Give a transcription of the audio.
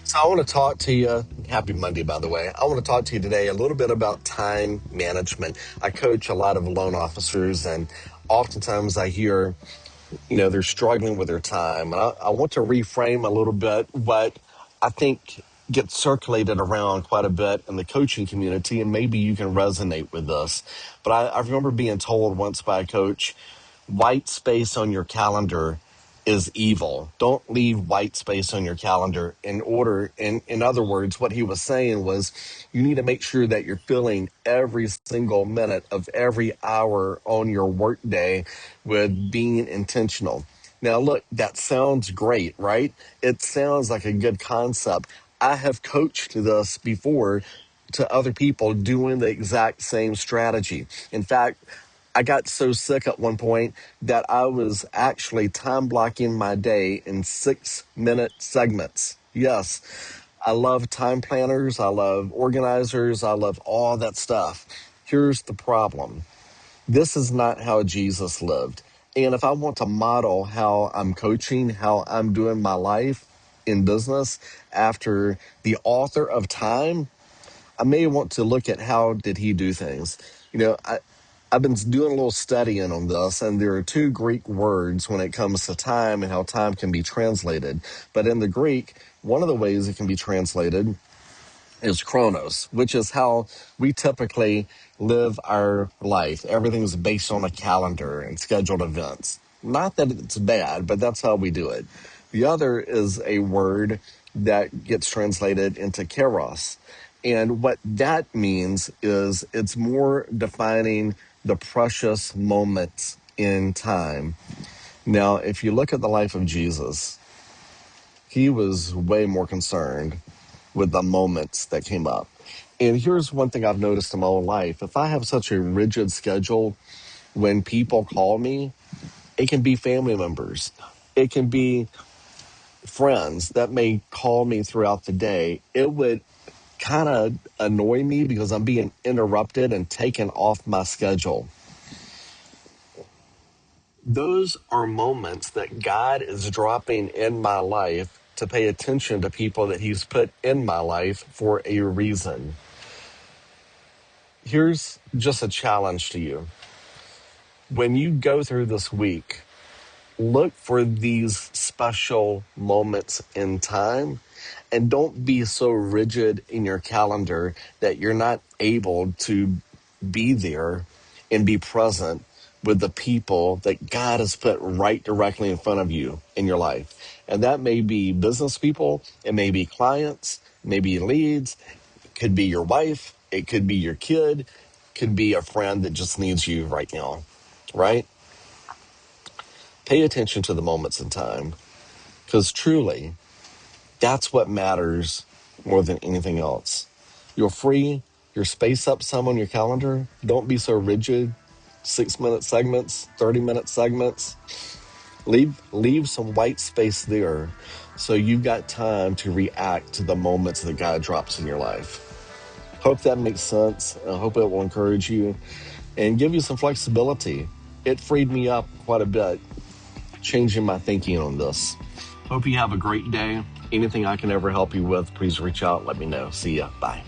So I want to talk to you. Happy Monday, by the way. I want to talk to you today a little bit about time management. I coach a lot of loan officers, and oftentimes I hear, they're struggling with their time. And I want to reframe a little bit what I think gets circulated around quite a bit in the coaching community, and maybe you can resonate with this. But I remember being told once by a coach, white space on your calendar is evil. Don't leave white space on your calendar. In other words, what he was saying was you need to make sure that you're filling every single minute of every hour on your workday with being intentional. Now, look, that sounds great, right? It sounds like a good concept. I have coached this before to other people doing the exact same strategy. In fact, I got so sick at one point that I was actually time blocking my day in 6 minute segments. Yes, I love time planners. I love organizers. I love all that stuff. Here's the problem. This is not how Jesus lived. And if I want to model how I'm coaching, how I'm doing my life in business after the author of time, I may want to look at how did he do things. You know, I, I've been doing a little studying on this, and there are two Greek words when it comes to time and how time can be translated. But in the Greek, one of the ways it can be translated is chronos, which is how we typically live our life. Everything's based on a calendar and scheduled events. Not that it's bad, but that's how we do it. The other is a word that gets translated into kairos. And what that means is it's more defining the precious moments in time. Now, if you look at the life of Jesus, he was way more concerned with the moments that came up. And here's one thing I've noticed in my own life. If I have such a rigid schedule, when people call me, it can be family members. It can be friends that may call me throughout the day. It would kind of annoy me because I'm being interrupted and taken off my schedule. Those are moments that God is dropping in my life to pay attention to people that he's put in my life for a reason. Here's just a challenge to you. When you go through this week, look for these special moments in time and don't be so rigid in your calendar that you're not able to be there and be present with the people that God has put right directly in front of you in your life. And that may be business people, it may be clients, maybe leads, it could be your wife, it could be your kid, could be a friend that just needs you right now, right? Pay attention to the moments in time because truly that's what matters more than anything else. You're free your space up some on your calendar. Don't be so rigid. 6 minute segments, 30-minute segments. Leave some white space there so you've got time to react to the moments that God drops in your life. Hope that makes sense. I hope it will encourage you and give you some flexibility. It freed me up quite a bit, changing my thinking on this. Hope you have a great day. Anything I can ever help you with, please reach out. Let me know. See ya. Bye.